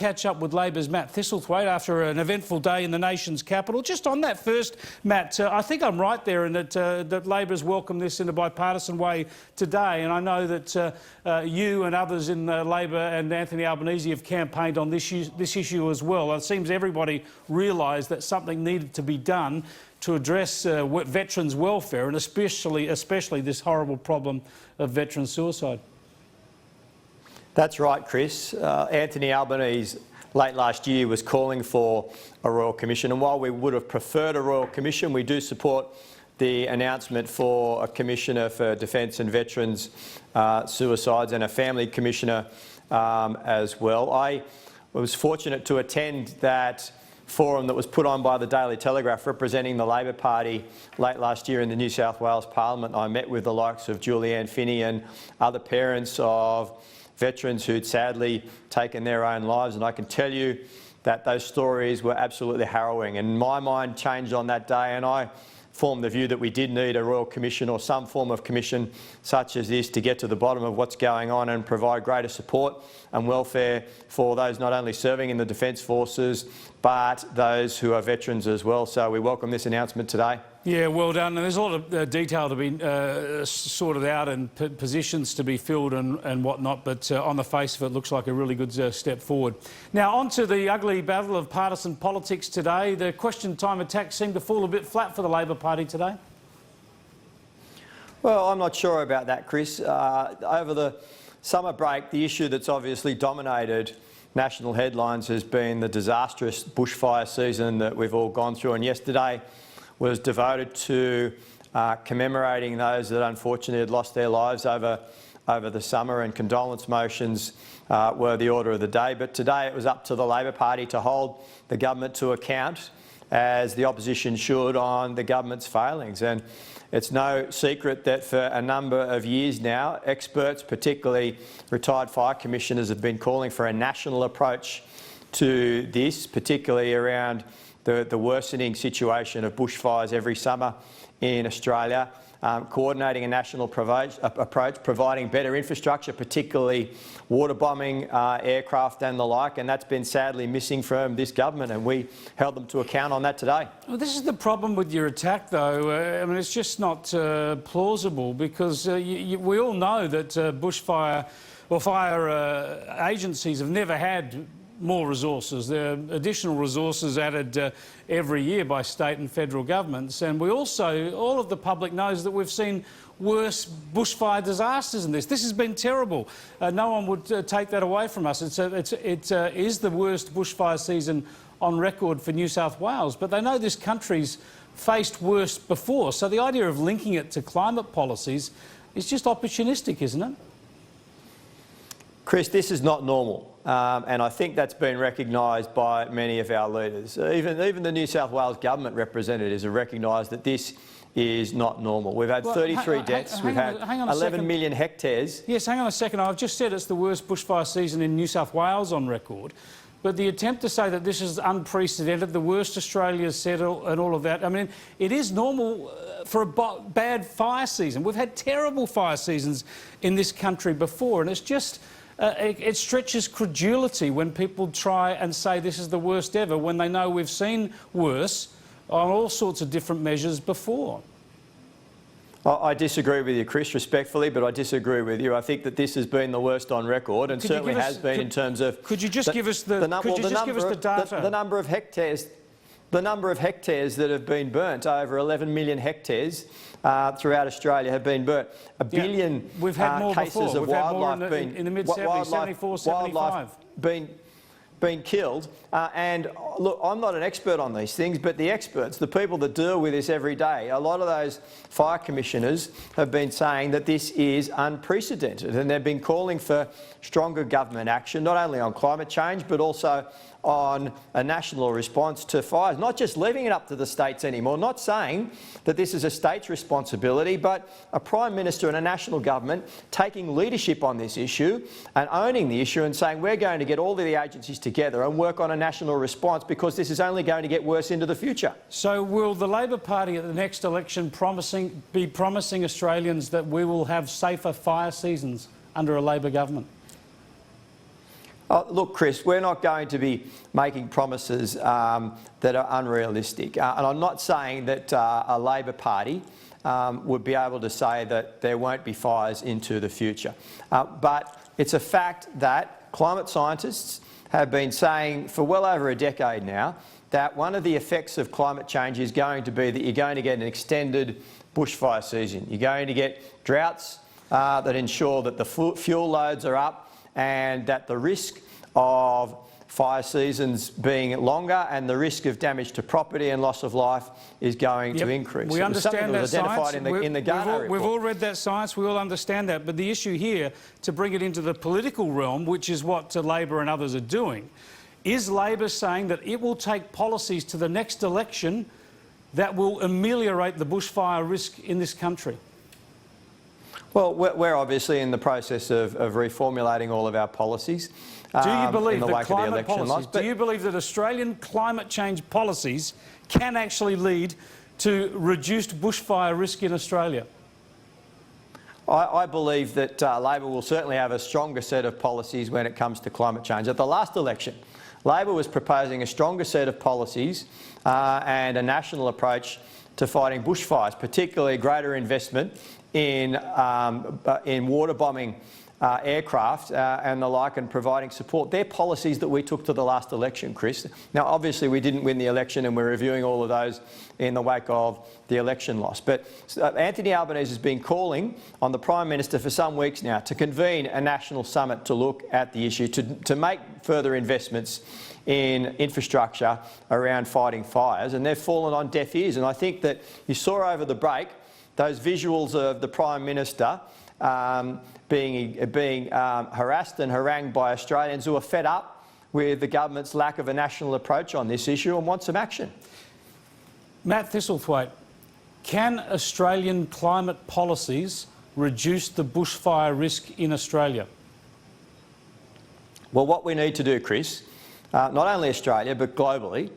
Catch up with Labor's Matt Thistlethwaite after an eventful day in the nation's capital. Just on that first, Matt, I think I'm right there in that Labor's welcomed this in a bipartisan way today, and I know that you and others in Labor and Anthony Albanese have campaigned on this issue as well. It seems everybody realised that something needed to be done to address veterans' welfare and especially this horrible problem of veteran suicide. That's right, Chris. Anthony Albanese late last year was calling for a Royal Commission, and while we would have preferred a Royal Commission, we do support the announcement for a Commissioner for Defence and Veterans Suicides and a Family Commissioner as well. I was fortunate to attend that forum that was put on by the Daily Telegraph representing the Labor Party late last year in the New South Wales Parliament. I met with the likes of Julianne Finney and other parents of veterans who'd sadly taken their own lives, and I can tell you that those stories were absolutely harrowing. And my mind changed on that day, and I formed the view that we did need a Royal Commission or some form of commission such as this to get to the bottom of what's going on and provide greater support and welfare for those not only serving in the Defence Forces but those who are veterans as well. So we welcome this announcement today. Yeah, well done. And there's a lot of detail to be sorted out and positions to be filled and whatnot, but on the face of it, looks like a really good step forward. Now, on to the ugly battle of partisan politics today. The question time attacks seem to fall a bit flat for the Labor Party today. Well, I'm not sure about that, Chris. Over the summer break, the issue that's obviously dominated national headlines has been the disastrous bushfire season that we've all gone through, and yesterday was devoted to commemorating those that unfortunately had lost their lives over the summer, and condolence motions were the order of the day. But today it was up to the Labor Party to hold the government to account, as the opposition should, on the government's failings. And it's no secret that for a number of years now, experts, particularly retired fire commissioners, have been calling for a national approach to this, particularly around the worsening situation of bushfires every summer in Australia, coordinating a national approach, providing better infrastructure, particularly water bombing aircraft and the like, and that's been sadly missing from this government, and we held them to account on that today. Well, this is the problem with your attack, though. I mean, it's just not plausible, because we all know that fire agencies have never had more resources. There are additional resources added every year by state and federal governments, and we also, all of the public knows that we've seen worse bushfire disasters than this. This has been terrible. No one would take that away from us. It is the worst bushfire season on record for New South Wales, but they know this country's faced worse before. So the idea of linking it to climate policies is just opportunistic, isn't it? Chris, this is not normal. And I think that's been recognised by many of our leaders. Even the New South Wales government representatives have recognised that this is not normal. We've had 33 deaths, we've had 11 million hectares. Yes, hang on a second. I've just said it's the worst bushfire season in New South Wales on record. But the attempt to say that this is unprecedented, the worst Australia's said and all of that, I mean, it is normal for a bad fire season. We've had terrible fire seasons in this country before, and it's just it stretches credulity when people try and say this is the worst ever, when they know we've seen worse on all sorts of different measures before. I disagree with you, Chris, respectfully, but I disagree with you. I think that this has been the worst on record, and certainly has been in terms of... Could you just give us the data? The number of hectares. The number of hectares that have been burnt, over 11 million hectares throughout Australia have been burnt. A billion We've had more cases before. of We've wildlife had more in the mid-70s, 74, 75. Been killed. And look, I'm not an expert on these things, but the experts, the people that deal with this every day, a lot of those fire commissioners have been saying that this is unprecedented, and they've been calling for stronger government action, not only on climate change, but also on a national response to fires, not just leaving it up to the states anymore, not saying that this is a state's responsibility, but a Prime Minister and a national government taking leadership on this issue and owning the issue and saying we're going to get all of the agencies together and work on a national response, because this is only going to get worse into the future. So will the Labor Party at the next election be promising Australians that we will have safer fire seasons under a Labor government? Look, Chris, we're not going to be making promises that are unrealistic. And I'm not saying that a Labor Party would be able to say that there won't be fires into the future. But it's a fact that climate scientists have been saying for well over a decade now that one of the effects of climate change is going to be that you're going to get an extended bushfire season. You're going to get droughts that ensure that the fuel loads are up, and that the risk of fire seasons being longer and the risk of damage to property and loss of life is going to increase. We understand that identified science. in the Garnaut report. We've all read that science. We all understand that. But the issue here, to bring it into the political realm, which is what Labor and others are doing, is Labor saying that it will take policies to the next election that will ameliorate the bushfire risk in this country? Well, we're obviously in the process of reformulating all of our policies. Do you believe in the that wake of the climate election policies, do you believe that Australian climate change policies can actually lead to reduced bushfire risk in Australia? I believe that Labor will certainly have a stronger set of policies when it comes to climate change. At the last election, Labor was proposing a stronger set of policies and a national approach to fighting bushfires, particularly greater investment in water bombing aircraft and the like, and providing support. They're policies that we took to the last election, Chris. Now, obviously, we didn't win the election, and we're reviewing all of those in the wake of the election loss. But Anthony Albanese has been calling on the Prime Minister for some weeks now to convene a national summit to look at the issue, to make further investments in infrastructure around fighting fires, and they've fallen on deaf ears. And I think that you saw over the break those visuals of the Prime Minister being harassed and harangued by Australians who are fed up with the government's lack of a national approach on this issue and want some action. Matt Thistlethwaite, can Australian climate policies reduce the bushfire risk in Australia? Well, what we need to do, Chris, not only Australia but globally,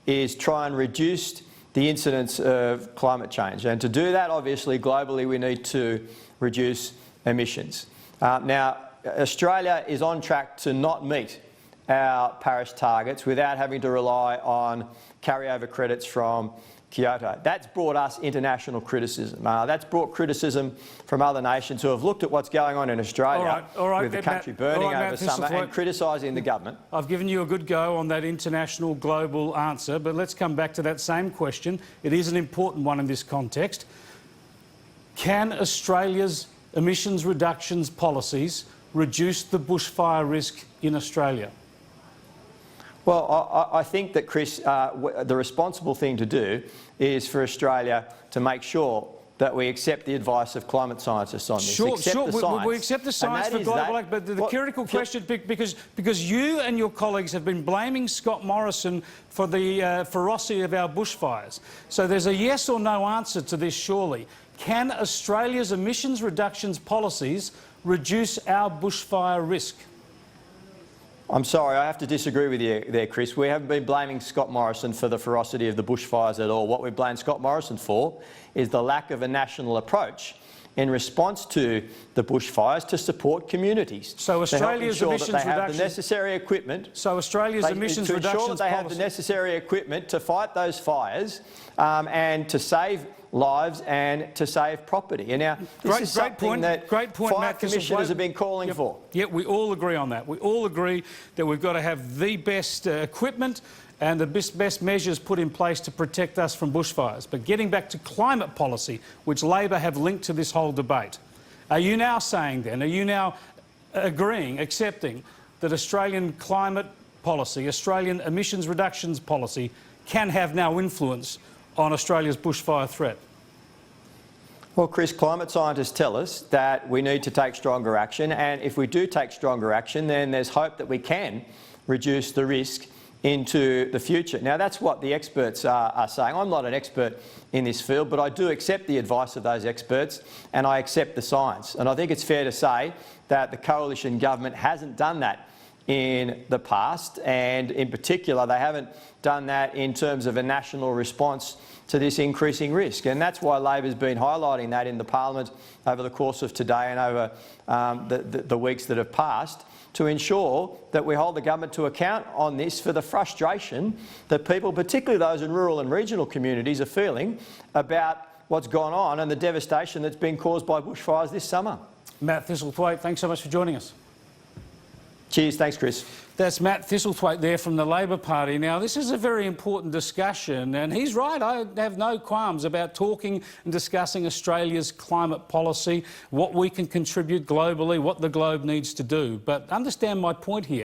is try and reduce the incidence of climate change. And to do that, obviously, globally, we need to reduce emissions. Now, Australia is on track to not meet our Paris targets without having to rely on carryover credits from Kyoto. That's brought us international criticism. That's brought criticism from other nations who have looked at what's going on in Australia with the country burning over summer and criticising the government. I've given you a good go on that international global answer, but let's come back to that same question. It is an important one in this context. Can Australia's emissions reductions policies reduce the bushfire risk in Australia? Well, I think that, Chris, the responsible thing to do is for Australia to make sure that we accept the advice of climate scientists on this. Sure. We accept the And science for global act, but the critical question, because you and your colleagues have been blaming Scott Morrison for the ferocity of our bushfires. So there's a yes or no answer to this, surely. Can Australia's emissions reductions policies reduce our bushfire risk? I'm sorry, I have to disagree with you there, Chris. We haven't been blaming Scott Morrison for the ferocity of the bushfires at all. What we blame Scott Morrison for is the lack of a national approach in response to the bushfires to support communities. So Australia's emissions reductions have the necessary equipment. So Australia's emissions to ensure reductions that they have the necessary equipment to fight those fires and to save lives and to save property. And now, this is something that fire commissioners have been calling for. Yeah, we all agree on that. We all agree that we've got to have the best equipment and the best measures put in place to protect us from bushfires. But getting back to climate policy, which Labor have linked to this whole debate, are you now saying then, are you now agreeing, accepting that Australian climate policy, Australian emissions reductions policy can have now influence on Australia's bushfire threat? Well, Chris, climate scientists tell us that we need to take stronger action, and if we do take stronger action, then there's hope that we can reduce the risk into the future. Now, that's what the experts are saying. I'm not an expert in this field, but I do accept the advice of those experts and I accept the science. And I think it's fair to say that the coalition government hasn't done that in the past, and in particular they haven't done that in terms of a national response to this increasing risk. And that's why Labor's been highlighting that in the Parliament over the course of today and over the weeks that have passed, to ensure that we hold the government to account on this for the frustration that people, particularly those in rural and regional communities, are feeling about what's gone on and the devastation that's been caused by bushfires this summer. Matt Thistlethwaite, thanks so much for joining us. Cheers. Thanks, Chris. That's Matt Thistlethwaite there from the Labor Party. Now, this is a very important discussion, and he's right. I have no qualms about talking and discussing Australia's climate policy, what we can contribute globally, what the globe needs to do. But understand my point here.